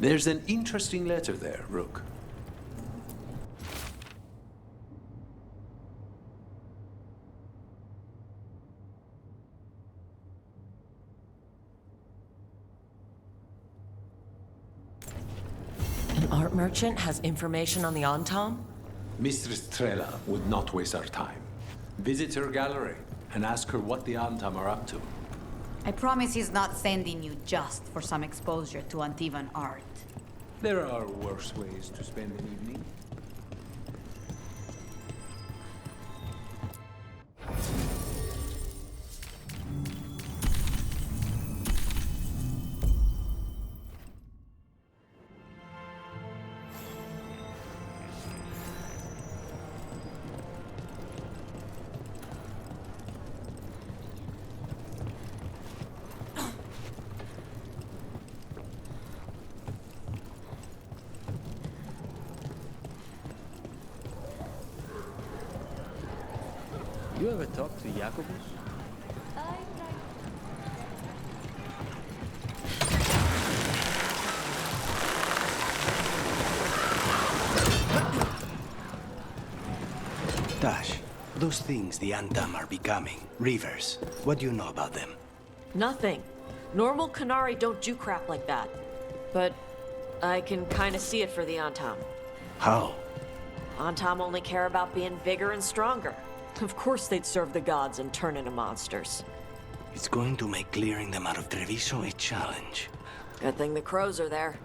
There's an interesting letter there, Rook. An art merchant has information on the Antaam? Mistress Trella would not waste our time. Visit her gallery and ask her what the Antaam are up to. I promise he's not sending you just for some exposure to Antivan art. There are worse ways to spend an evening. You ever talk to Jacobus? Dash, those things the Antaam are becoming, rivers, what do you know about them? Nothing. Normal Qunari don't do crap like that. But I can kinda see it for the Antaam. How? Antaam only care about being bigger and stronger. Of course they'd serve the gods and turn into monsters. It's going to make clearing them out of Treviso a challenge. Good thing the crows are there.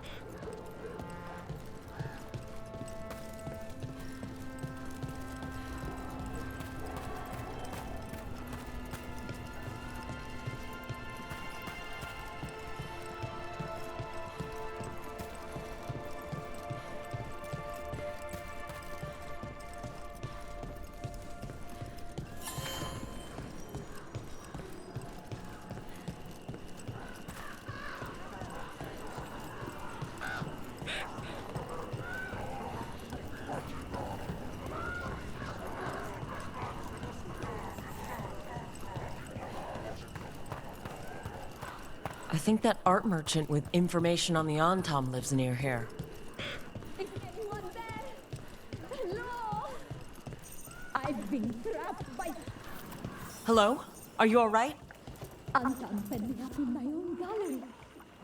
I think that art merchant with information on the Antaam lives near here. Is anyone there? Hello? I've been trapped by... Hello? Are you alright? Antaam set me up in my own gallery.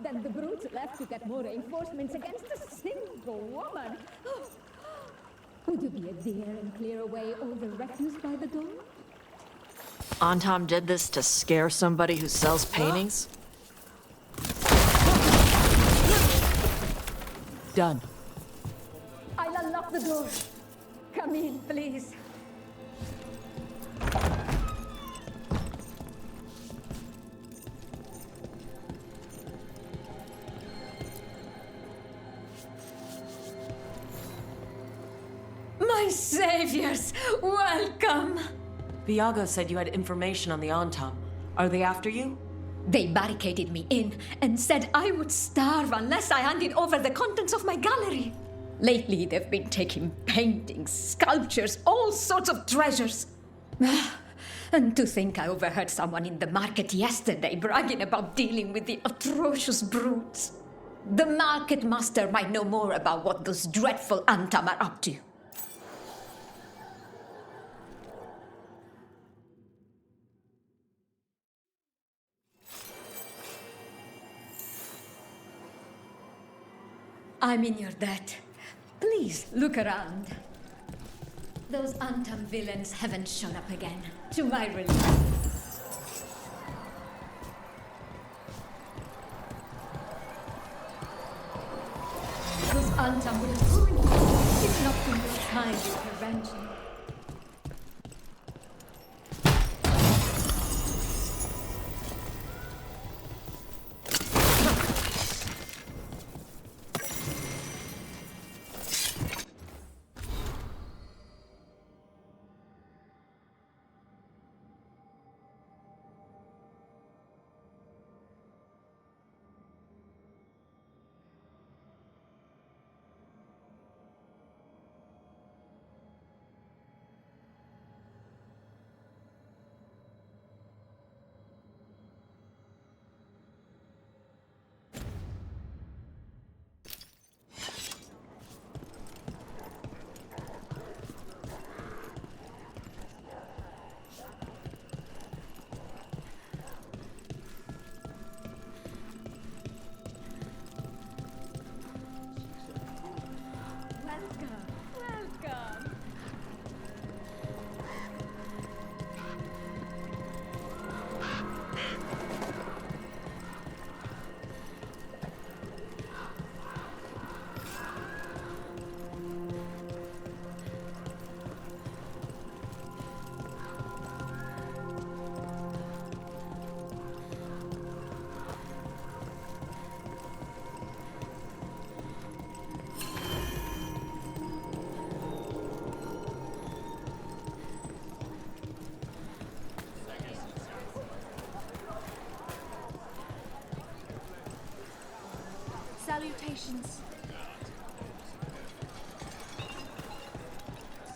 Then the brutes left to get more reinforcements against a single woman. Would you be a dear and clear away all the refuse by the door? Antaam did this to scare somebody who sells paintings? Done. I'll unlock the door. Come in, please. My saviors, welcome! Viago said you had information on the Antaam. Are they after you? They barricaded me in and said I would starve unless I handed over the contents of my gallery. Lately, they've been taking paintings, sculptures, all sorts of treasures. And to think I overheard someone in the market yesterday bragging about dealing with the atrocious brutes. The market master might know more about what those dreadful Antaam are up to. I'm in your debt. Please, look around. Those Antaam villains haven't shown up again, to my relief. Those Antaam would have ruined you if not for your kind intervention. Salutations.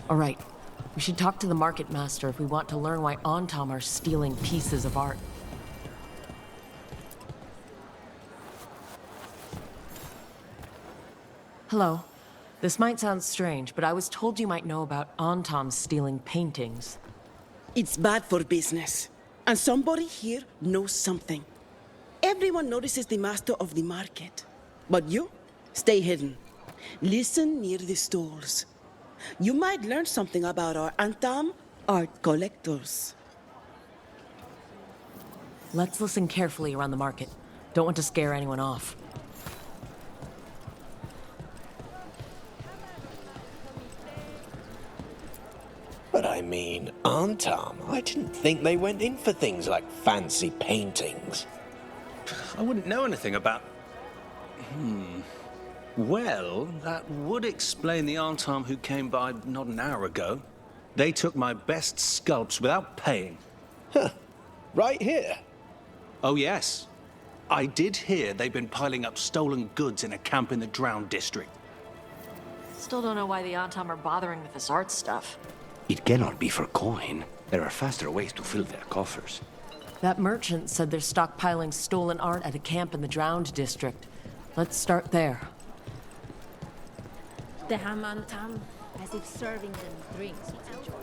All right. We should talk to the market master if we want to learn why Antaam are stealing pieces of art. Hello. This might sound strange, but I was told you might know about Antaam stealing paintings. It's bad for business. And somebody here knows something. Everyone notices the master of the market. But you, stay hidden. Listen near the stalls. You might learn something about our Antaam art collectors. Let's listen carefully around the market. Don't want to scare anyone off. But I mean, Antaam, I didn't think they went in for things like fancy paintings. I wouldn't know anything about... Well, that would explain the Antaam who came by not an hour ago. They took my best sculpts without paying. Right here. Oh, yes. I did hear they've been piling up stolen goods in a camp in the Drowned district. Still don't know why the Antaam are bothering with this art stuff. It cannot be for coin. There are faster ways to fill their coffers. That merchant said they're stockpiling stolen art at a camp in the Drowned district. Let's start there. The Antaam, as if serving them drinks with joy.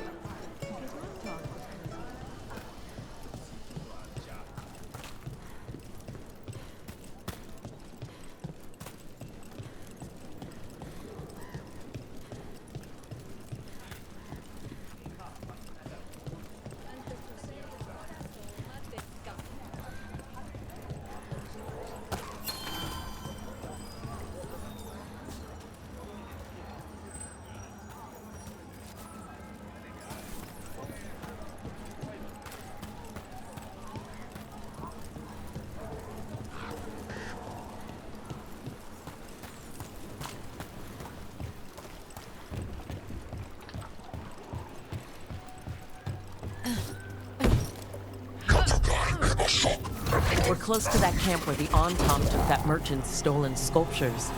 We're close to that camp where the Antaam took that merchant's stolen sculptures.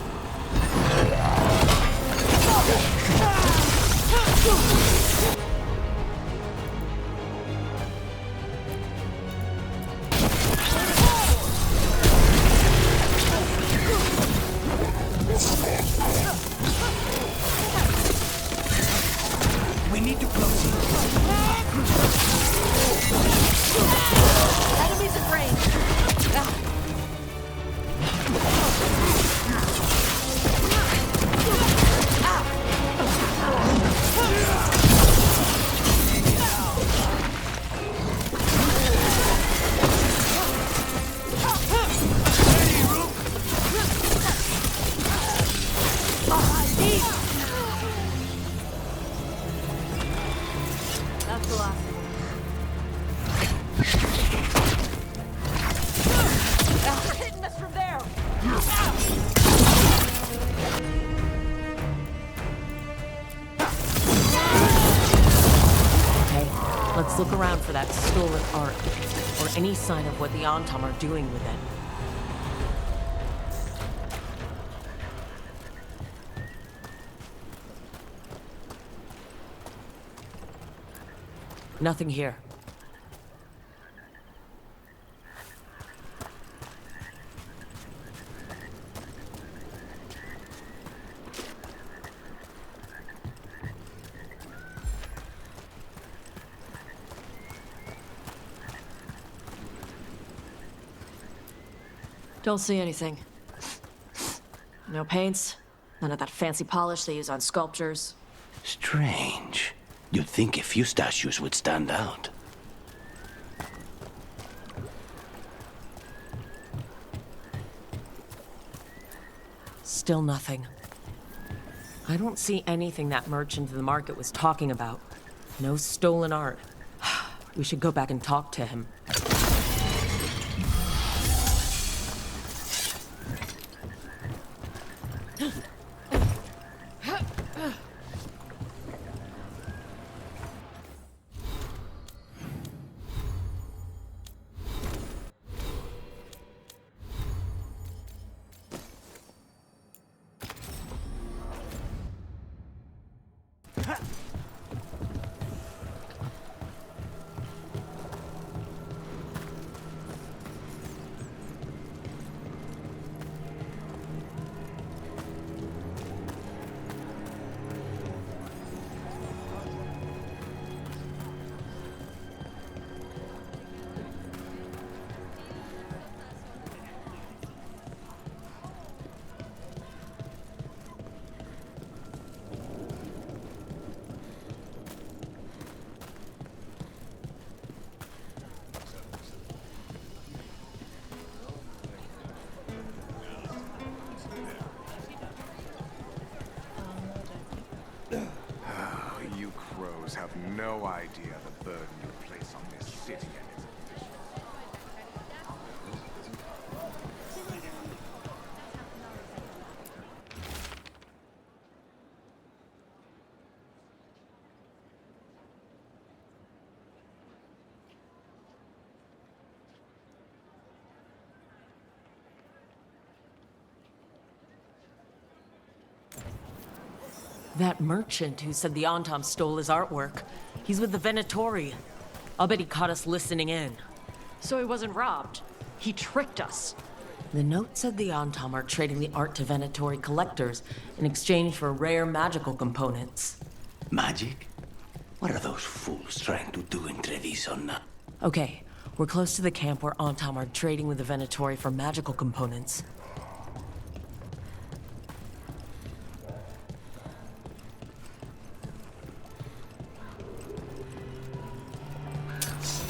We need to close it. Enemies at range! That's the last one. They're hitting us from there! Okay, let's look around for that stolen art, or any sign of what the Antaam are doing with it. Nothing here. Don't see anything. No paints, none of that fancy polish they use on sculptures. Strange. You'd think a few statues would stand out. Still nothing. I don't see anything that merchant in the market was talking about. No stolen art. We should go back and talk to him. That merchant who said the Antaam stole his artwork. He's with the Venatori. I'll bet he caught us listening in. So he wasn't robbed. He tricked us. The note said the Antaam are trading the art to Venatori collectors in exchange for rare magical components. Magic? What are those fools trying to do in Treviso now? Okay, we're close to the camp where Antaam are trading with the Venatori for magical components.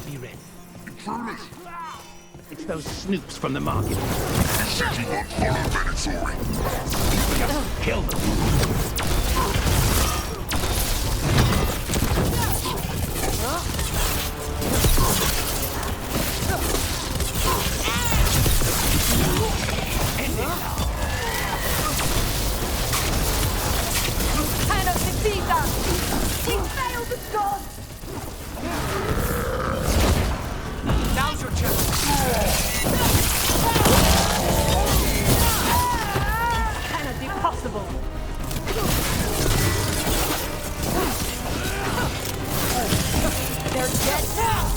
Be ready. It's those snoops from the market. Kill them. Now's your chance. Cannot be possible. They're dead now.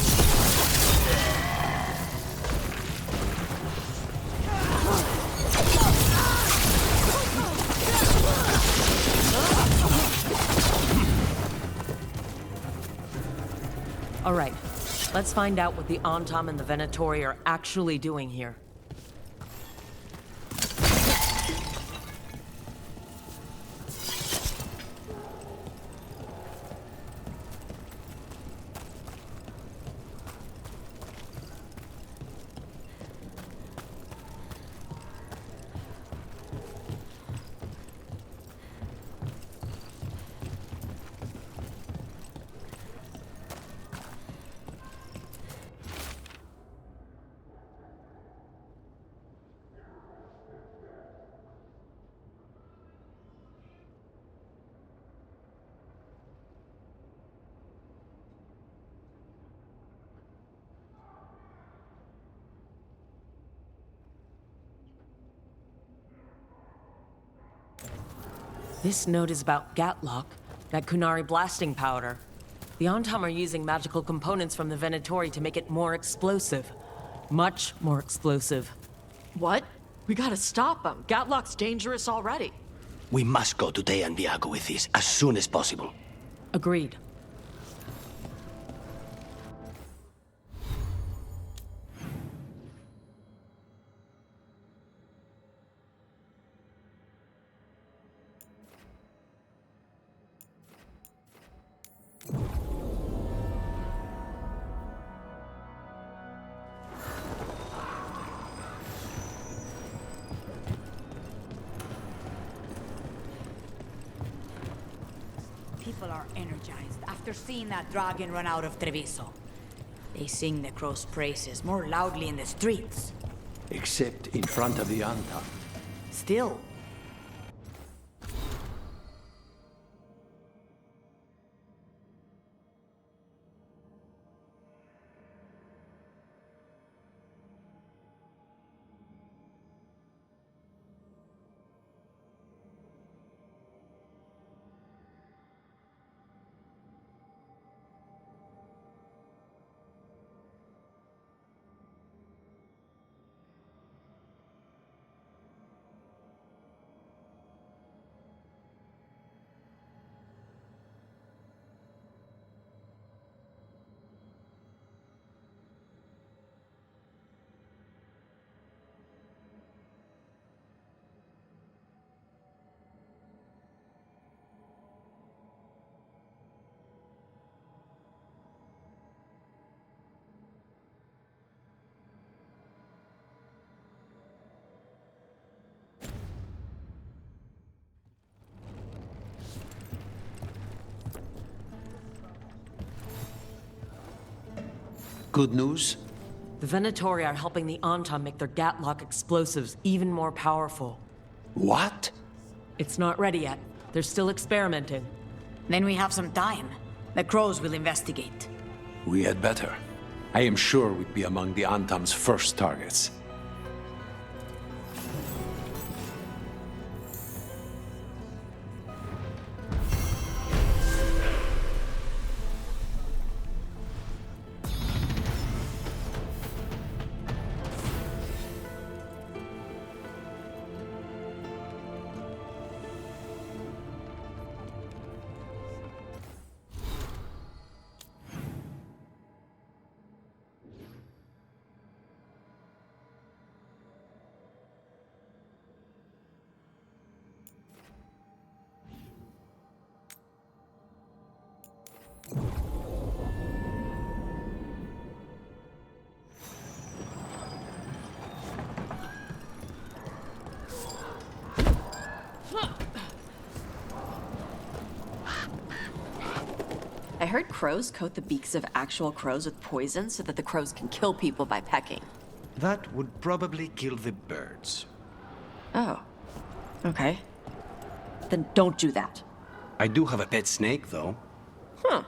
All right, let's find out what the Antaam and the Venatori are actually doing here. This note is about Gatlock, that Kunari blasting powder. The Antaam are using magical components from the Venatori to make it more explosive. Much more explosive. What? We gotta stop him. Gatlock's dangerous already. We must go to Day and Viago with this as soon as possible. Agreed. People are energized after seeing that dragon run out of Treviso. They sing the crow's praises more loudly in the streets. Except in front of the Antaam. Still, Good news? The Venatori are helping the Antaam make their Gatlock explosives even more powerful. What? It's not ready yet. They're still experimenting. then we have some time. The crows will investigate. We had better. I am sure we'd be among the Antaam's first targets. heard crows coat the beaks of actual crows with poison so that the crows can kill people by pecking. That would probably kill the birds. Oh. Okay. Then don't do that. I do have a pet snake, though. Huh.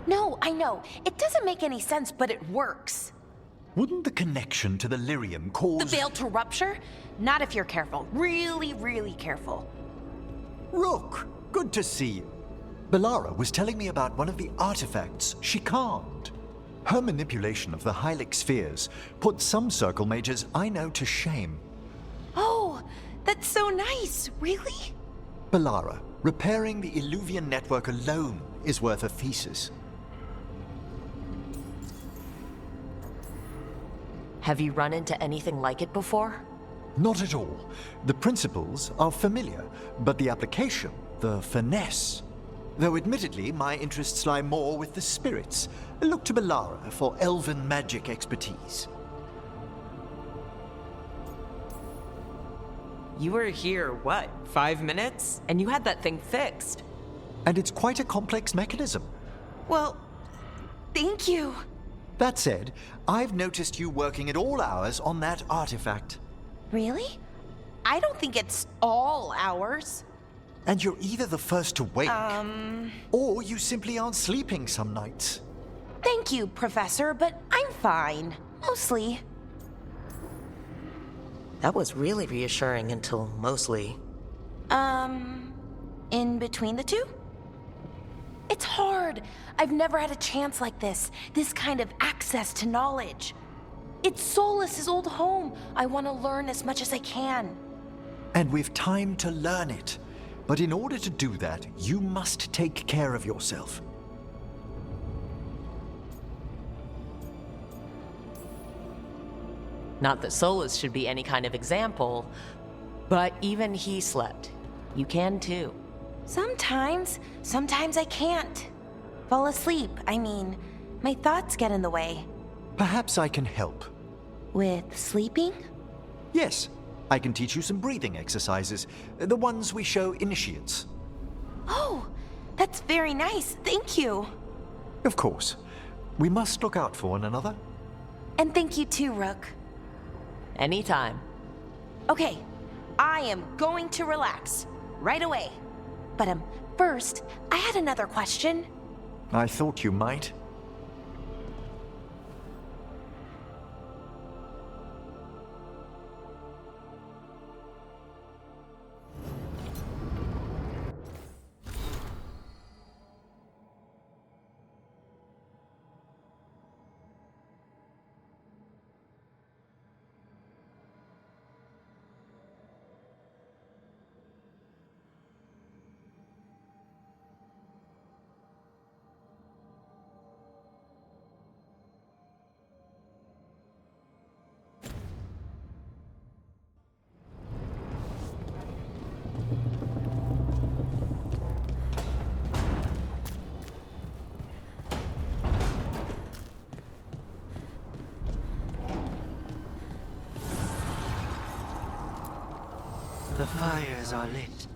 No, I know. It doesn't make any sense, but it works. Wouldn't the connection to the lyrium cause... The veil to rupture? Not if you're careful. Really, really careful. Rook, good to see you. Bellara was telling me about one of the artifacts she calmed. Her manipulation of the Hylic spheres put some circle mages I know to shame. Oh, that's so nice. Really? Bellara, repairing the Illuvian network alone is worth a thesis. Have you run into anything like it before? Not at all. The principles are familiar, but the application, the finesse. Though admittedly, my interests lie more with the spirits. Look to Bellara for elven magic expertise. You were here, what, 5 minutes? And you had that thing fixed. And it's quite a complex mechanism. Well, thank you. That said, I've noticed you working at all hours on that artifact. Really? I don't think it's all hours. And you're either the first to wake, or you simply aren't sleeping some nights. Thank you, Professor, but I'm fine. Mostly. That was really reassuring until mostly. In between the two? It's hard. I've never had a chance like this kind of access to knowledge. It's Solus' old home. I want to learn as much as I can. And we've time to learn it. But in order to do that, you must take care of yourself. Not that Solus should be any kind of example, but even he slept. You can too. Sometimes I can't. Fall asleep, I mean. My thoughts get in the way. Perhaps I can help. With sleeping? Yes, I can teach you some breathing exercises, the ones we show initiates. Oh, that's very nice, thank you. Of course. We must look out for one another. And thank you too, Rook. Anytime. Okay, I am going to relax. Right away. But first, I had another question. I thought you might. The fires are lit.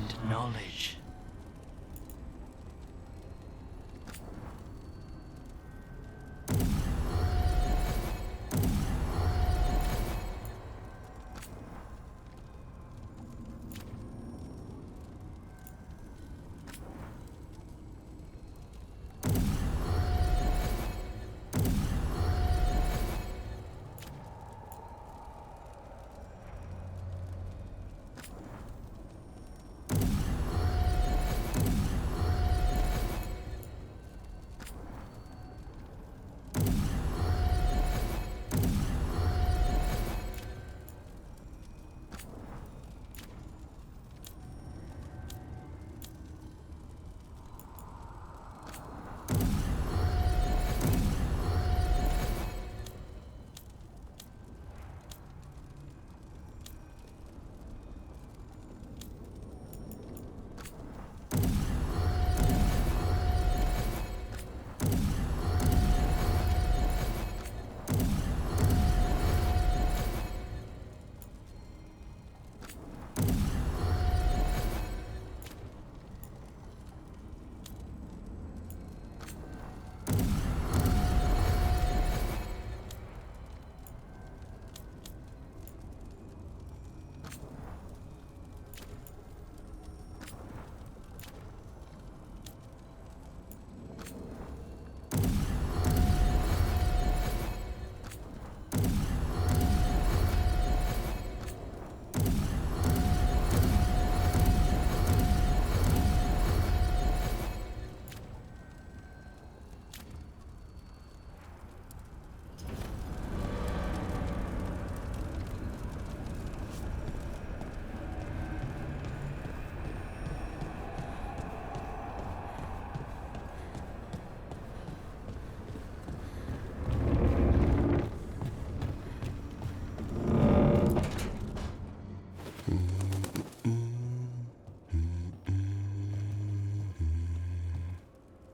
and knowledge.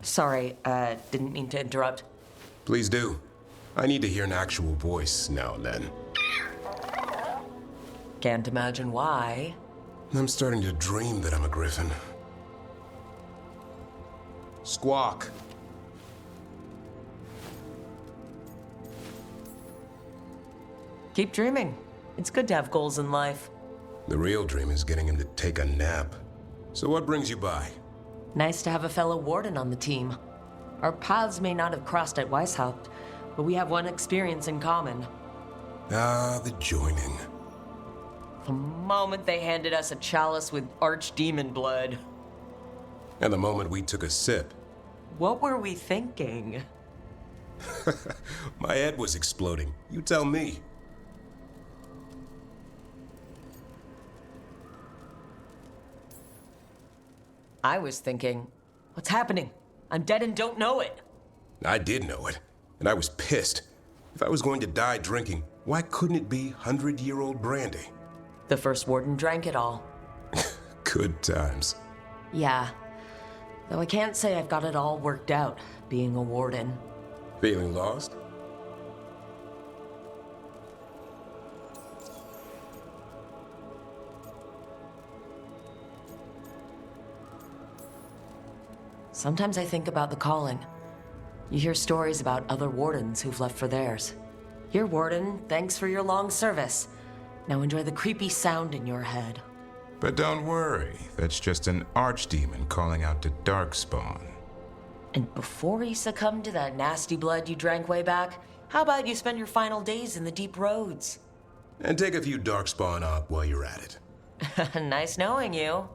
Sorry, didn't mean to interrupt. Please do. I need to hear an actual voice now and then. Can't imagine why. I'm starting to dream that I'm a griffin. Squawk. Keep dreaming. It's good to have goals in life. The real dream is getting him to take a nap. So what brings you by? Nice to have a fellow warden on the team. Our paths may not have crossed at Weishaupt, but we have one experience in common. Ah, the joining. The moment they handed us a chalice with archdemon blood. And the moment we took a sip. What were we thinking? My head was exploding. You tell me. I was thinking, what's happening? I'm dead and don't know it. I did know it, and I was pissed. If I was going to die drinking, why couldn't it be 100-year-old brandy? The first warden drank it all. Good times. Yeah. Though I can't say I've got it all worked out, being a warden. Feeling lost? Sometimes I think about the calling. You hear stories about other wardens who've left for theirs. You're warden, thanks for your long service. Now enjoy the creepy sound in your head. But don't worry, that's just an archdemon calling out to Darkspawn. And before he succumbed to that nasty blood you drank way back, how about you spend your final days in the deep roads? And take a few Darkspawn up while you're at it. Nice knowing you.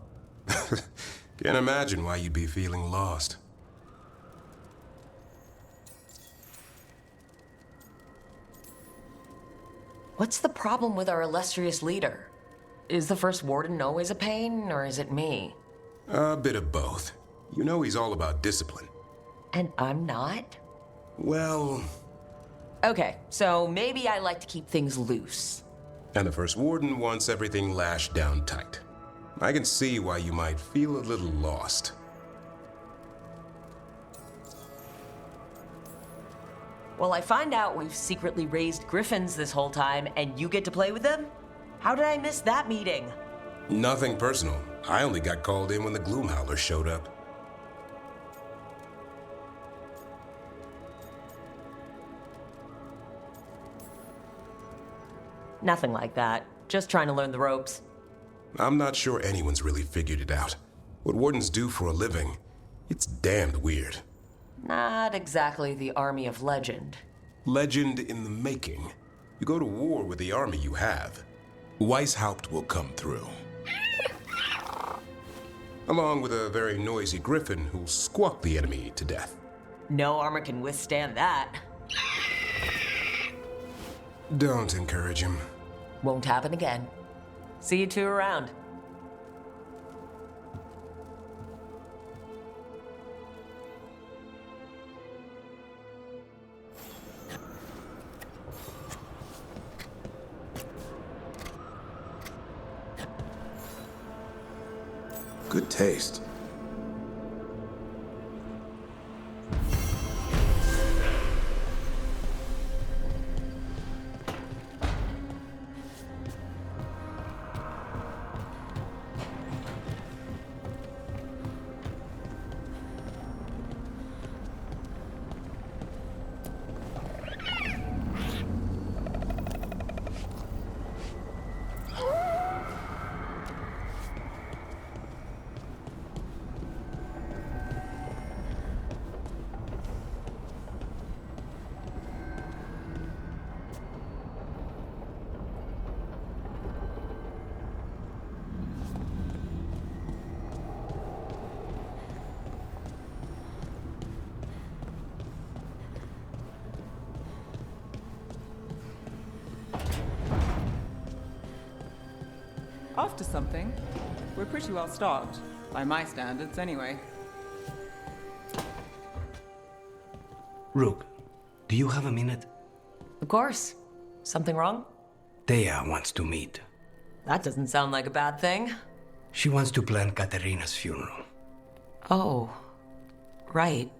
Can't imagine why you'd be feeling lost. What's the problem with our illustrious leader? Is the first warden always a pain, or is it me? A bit of both. You know he's all about discipline. And I'm not? Well... Okay, so maybe I like to keep things loose. And the first warden wants everything lashed down tight. I can see why you might feel a little lost. Well, I find out we've secretly raised griffins this whole time, and you get to play with them? How did I miss that meeting? Nothing personal, I only got called in when the Gloomhowlers showed up. Nothing like that. Just trying to learn the ropes. I'm not sure anyone's really figured it out. What wardens do for a living, it's damned weird. Not exactly the army of legend. Legend in the making. You go to war with the army you have. Weishaupt will come through. Along with a very noisy griffin who'll squawk the enemy to death. No armor can withstand that. Don't encourage him. Won't happen again. See you two around. Good taste. Off to something. We're pretty well stocked, by my standards anyway. Rook, do you have a minute? Of course. Something wrong? Thea wants to meet. That doesn't sound like a bad thing. She wants to plan Katerina's funeral. Oh, right.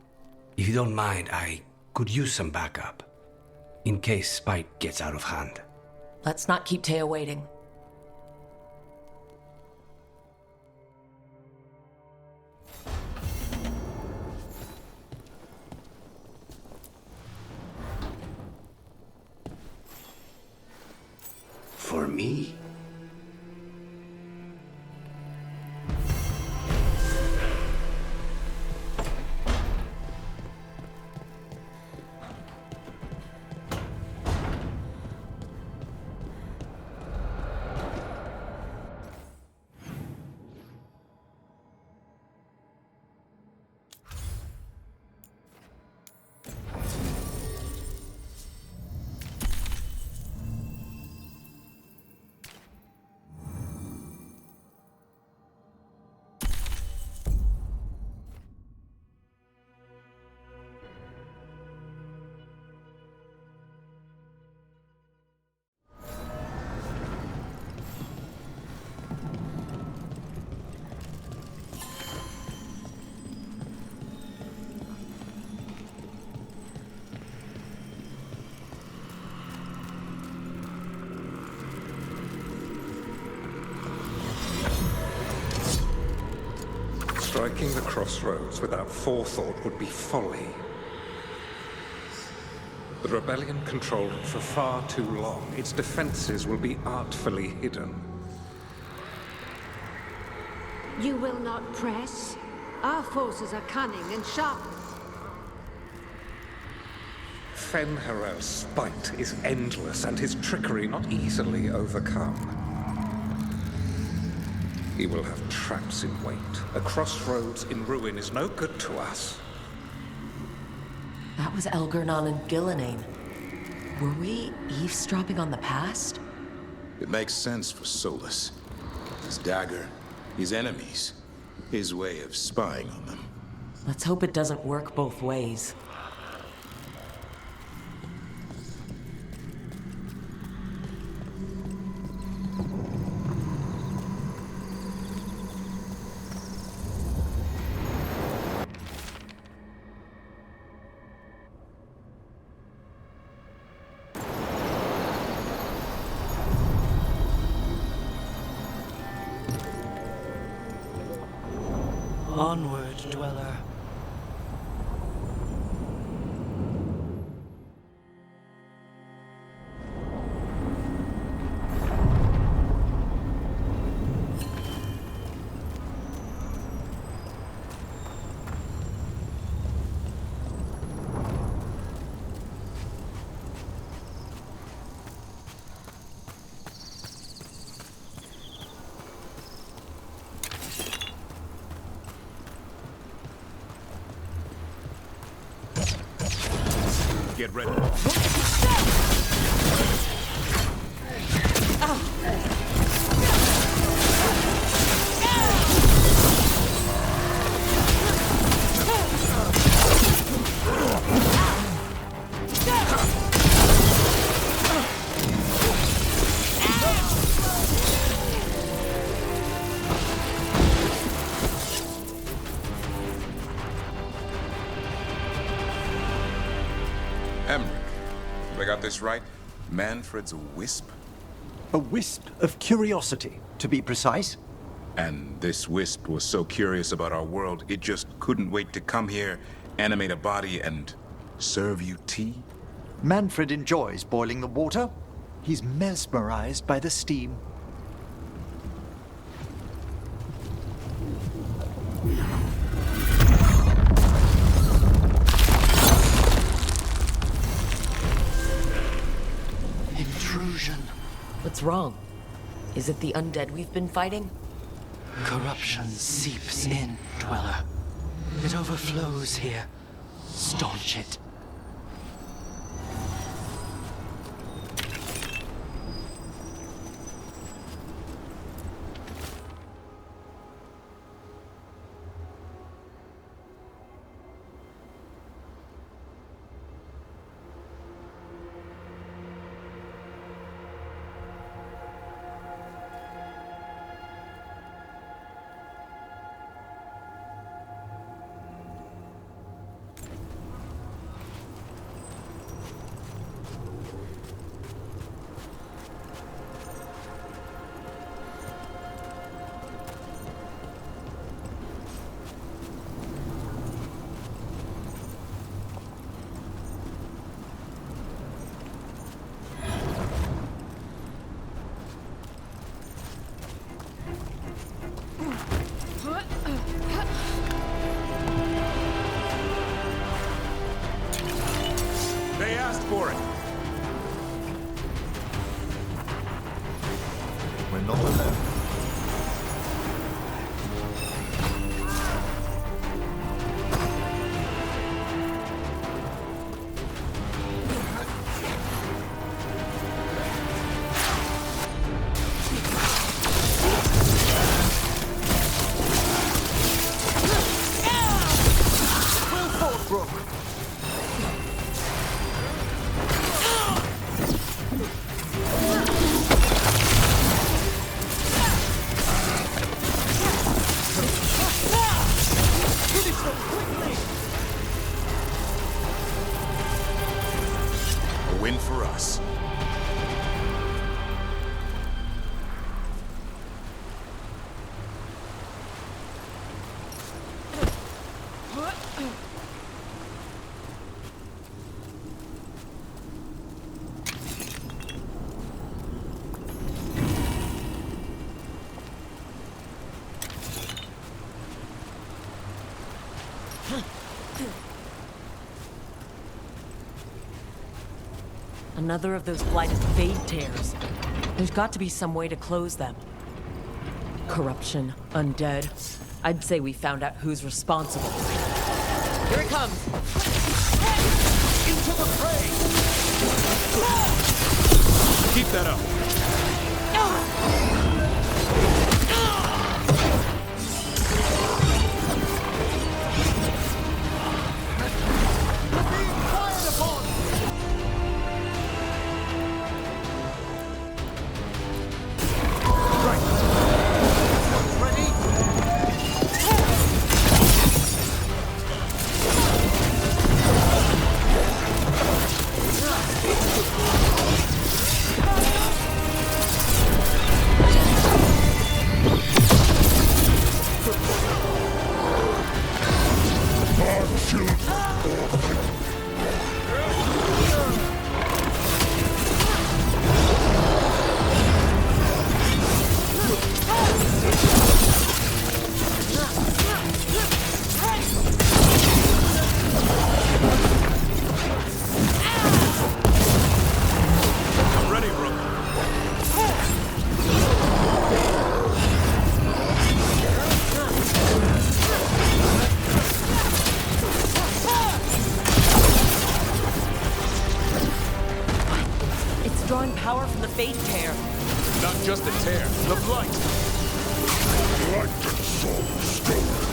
If you don't mind, I could use some backup. In case Spite gets out of hand. Let's not keep Thea waiting. For me? Striking the crossroads without forethought would be folly. The rebellion controlled it for far too long. Its defenses will be artfully hidden. You will not press? Our forces are cunning and sharp. Fen'Harel's spite is endless and his trickery not easily overcome. He will have traps in wait. A crossroads in ruin is no good to us. That was Elgar'nan and Gillenane. Were we eavesdropping on the past? It makes sense for Solus. His dagger, his enemies, his way of spying on them. Let's hope it doesn't work both ways. Onward, dweller. Get ready. Have I got this right? Manfred's a wisp? A wisp of curiosity, to be precise. And this wisp was so curious about our world, it just couldn't wait to come here, animate a body, and serve you tea? Manfred enjoys boiling the water. He's mesmerized by the steam. Intrusion. What's wrong? Is it the undead we've been fighting? Corruption seeps in, dweller. It overflows here. Staunch it. They asked for it. We're not alone. A win for us. Another of those blighted fade tears. There's got to be some way to close them. Corruption, undead. I'd say we found out who's responsible. Here it comes! Into the fray! Keep that up. drawing power from the Fade Tear. Not just the tear, the blight. Light and soul stone.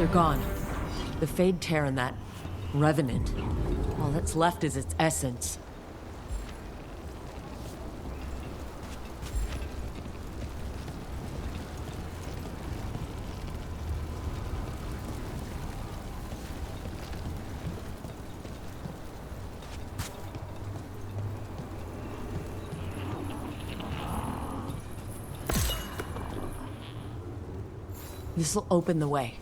They're gone. The Fade Tear and that Revenant. All that's left is its essence. This'll open the way.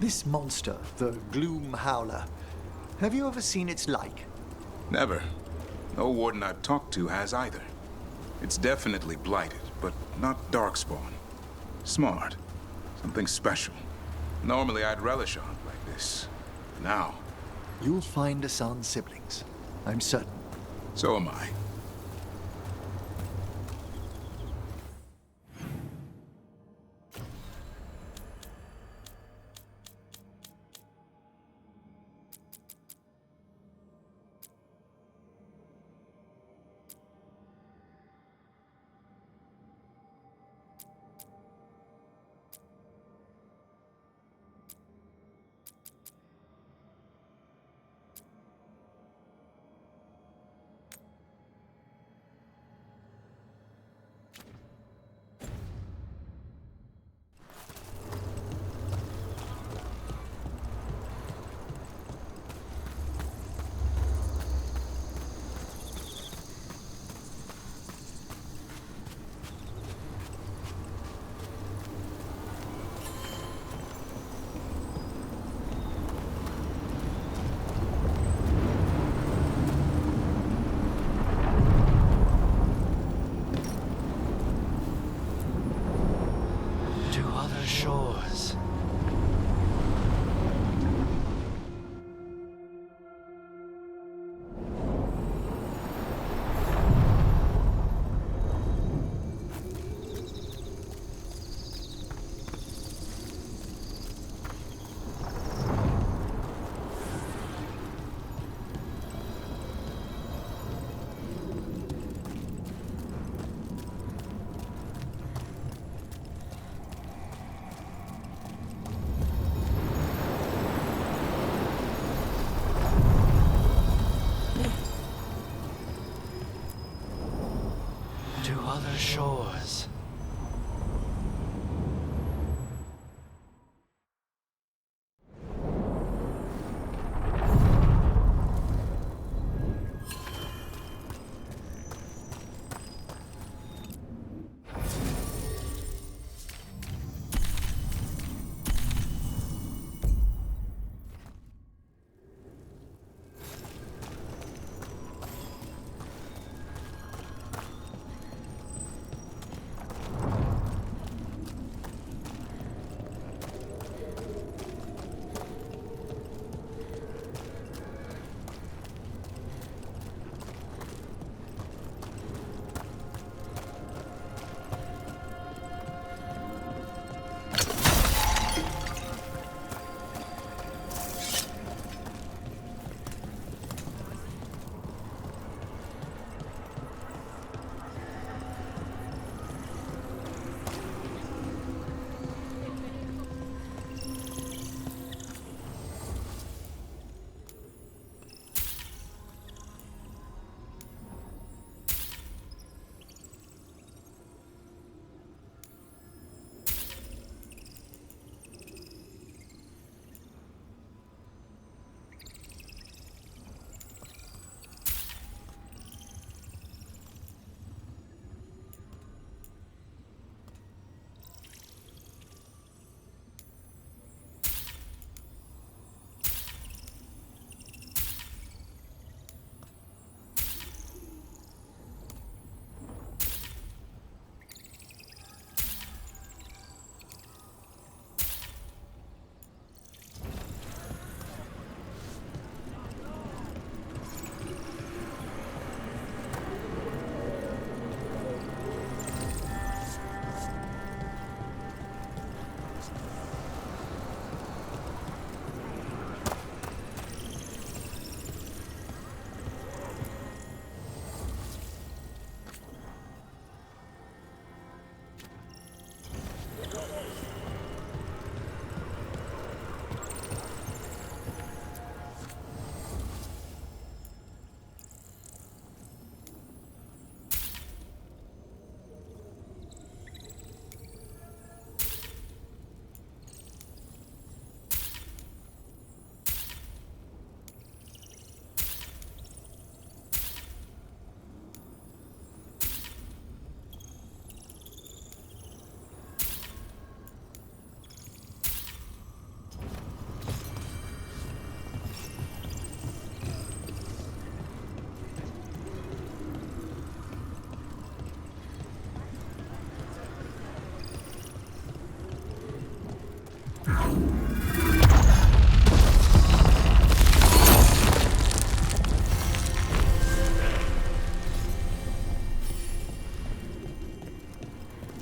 This monster, the Gloom Howler, have you ever seen its like? Never. No warden I've talked to has either. It's definitely blighted, but not darkspawn. Smart. Something special. Normally I'd relish a hunt like this. Now... You'll find Asan's siblings. I'm certain. So am I. Shores. Shores.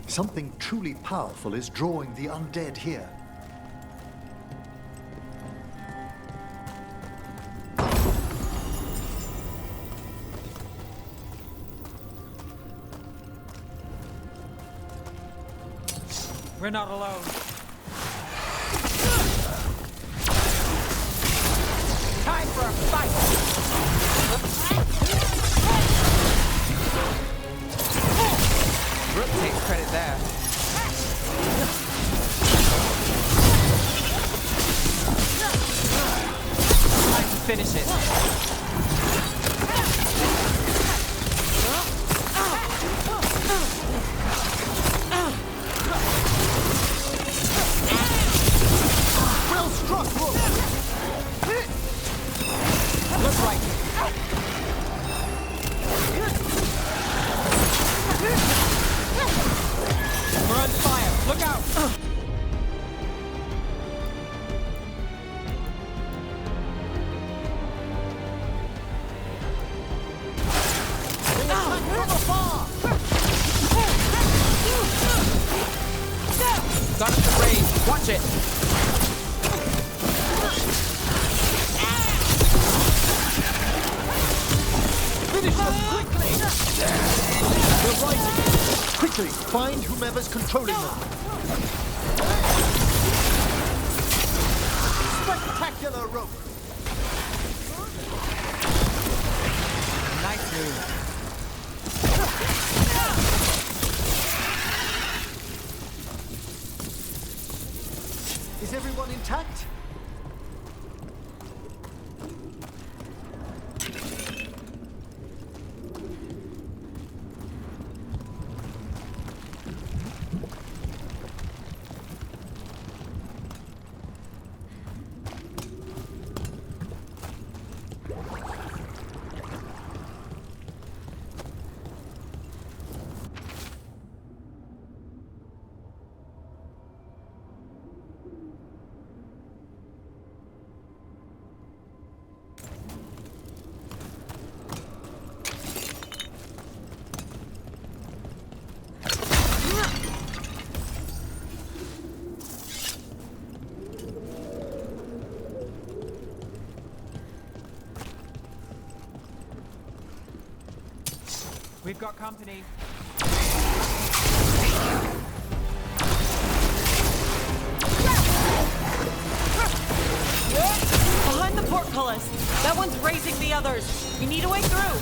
Something truly powerful is drawing the undead here. We're not alone. Time for a fight! Brooke takes credit there. Time to finish it. Well struck, Rook! Look right. We're on fire. Look out! Got us the rage. Watch it. Finish them quickly! They're rising! Quickly, find whomever's controlling them. Spectacular rope! Nice move. Is everyone intact? We've got company. Behind the portcullis! That one's raising the others! We need a way through!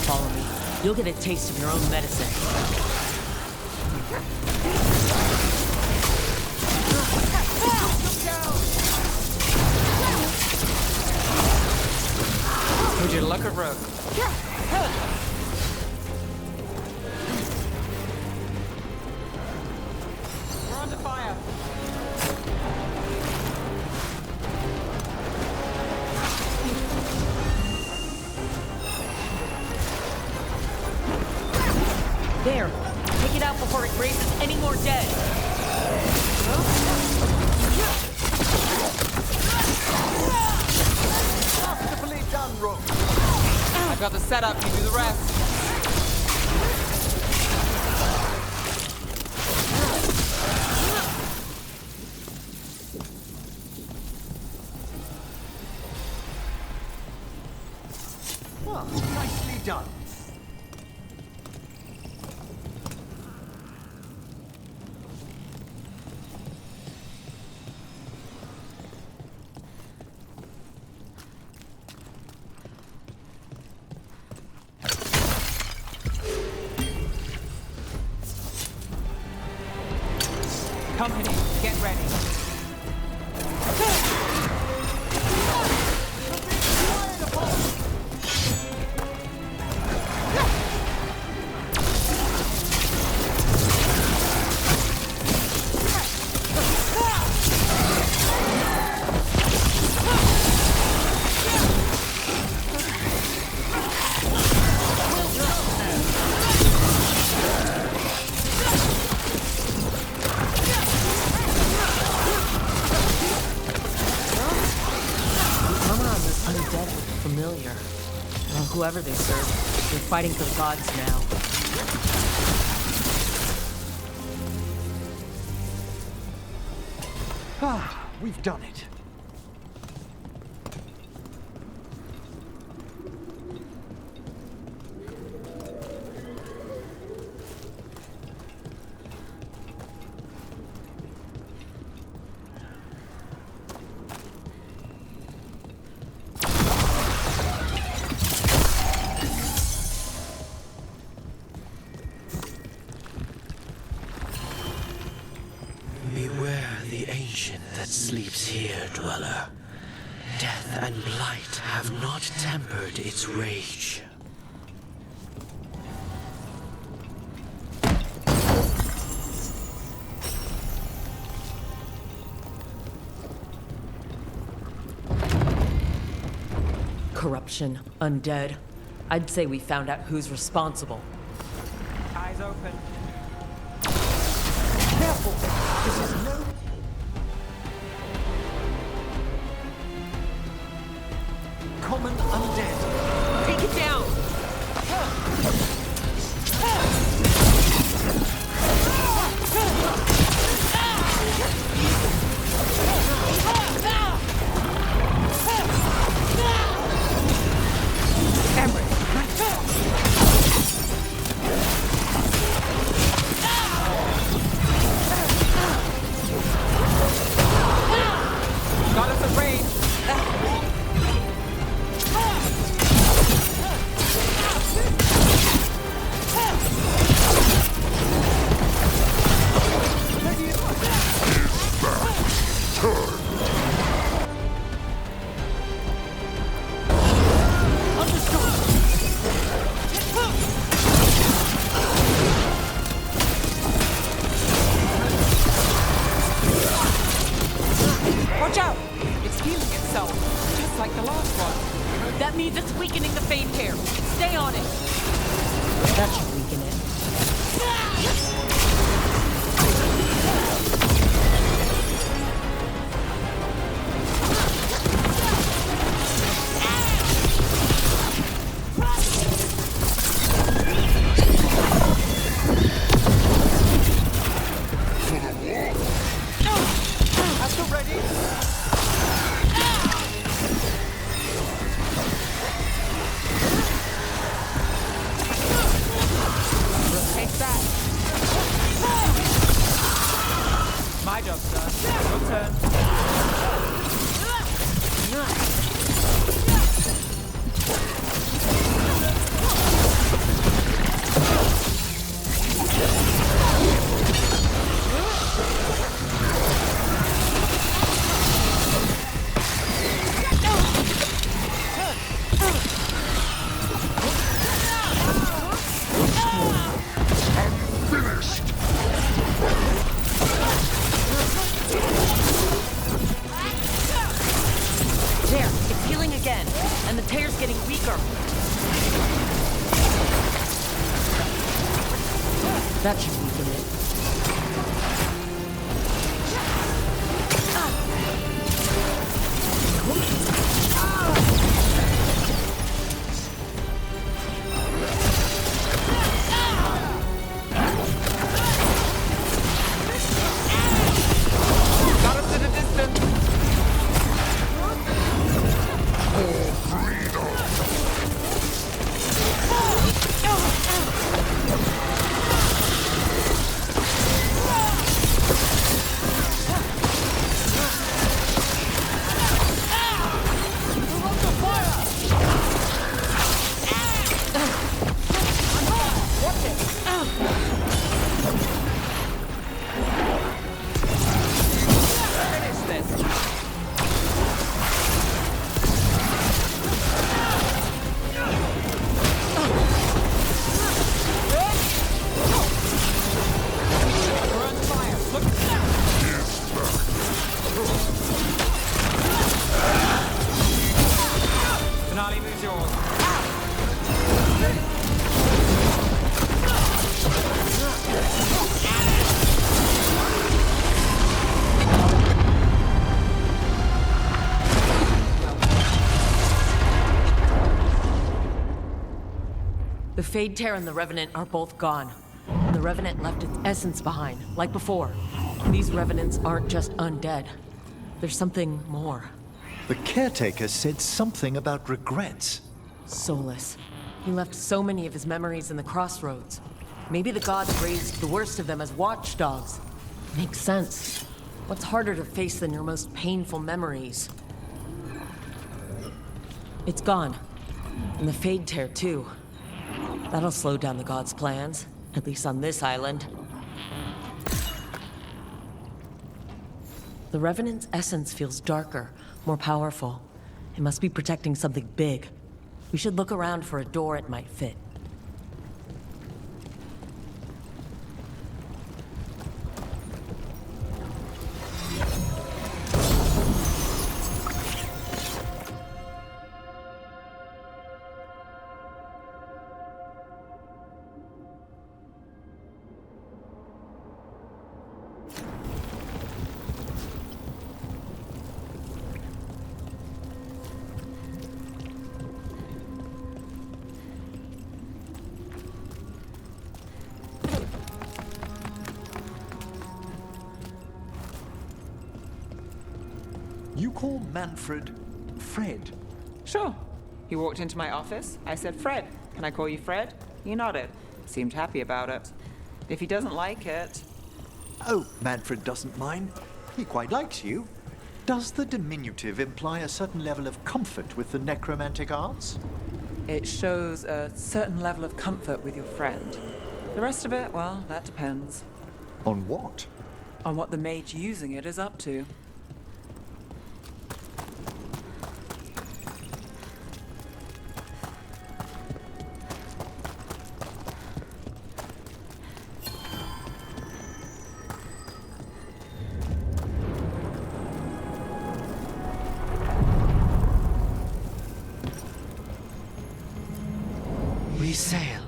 Follow me. You'll get a taste of your own medicine. Would you look at Rook? We're under fire. There. Take it out before it raises any more dead. Masterfully done, Rook. I've got the setup, you do the rest. Well, nicely done. Company, get ready. familiar. Well, whoever they serve, they're fighting for the gods now. Ah, we've done it. Beware the ancient that sleeps here, dweller. Death and blight have not tempered its rage. Corruption, undead. I'd say we found out who's responsible. Eyes open. Careful! This is no... common undead. Take it down! Got us a range. Watch out! It's healing itself, just like the last one. That means it's weakening the Fade Pair. Stay on it. That should weaken it. My job's done. Your turn. There, it's healing again, and the tear's getting weaker. That should weaken it. Got us at a distance. Finale moves yours. The Fade Tear and the Revenant are both gone. The Revenant left its essence behind, like before. These Revenants aren't just undead. There's something more. The caretaker said something about regrets. Soulless. He left so many of his memories in the crossroads. Maybe the gods raised the worst of them as watchdogs. Makes sense. What's harder to face than your most painful memories? It's gone. And the Fade Tear, too. That'll slow down the gods' plans, at least on this island. The Revenant's essence feels darker, more powerful. It must be protecting something big. We should look around for a door it might fit. You call Manfred Fred? Sure. He walked into my office. I said, Fred, can I call you Fred? He nodded. Seemed happy about it. If he doesn't like it... Oh, Manfred doesn't mind. He quite likes you. Does the diminutive imply a certain level of comfort with the necromantic arts? It shows a certain level of comfort with your friend. The rest of it, well, that depends. On what? On what the mage using it is up to. We sail.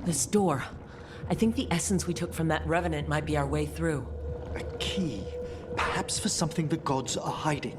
This door. I think the essence we took from that Revenant might be our way through. A key. Perhaps for something the gods are hiding.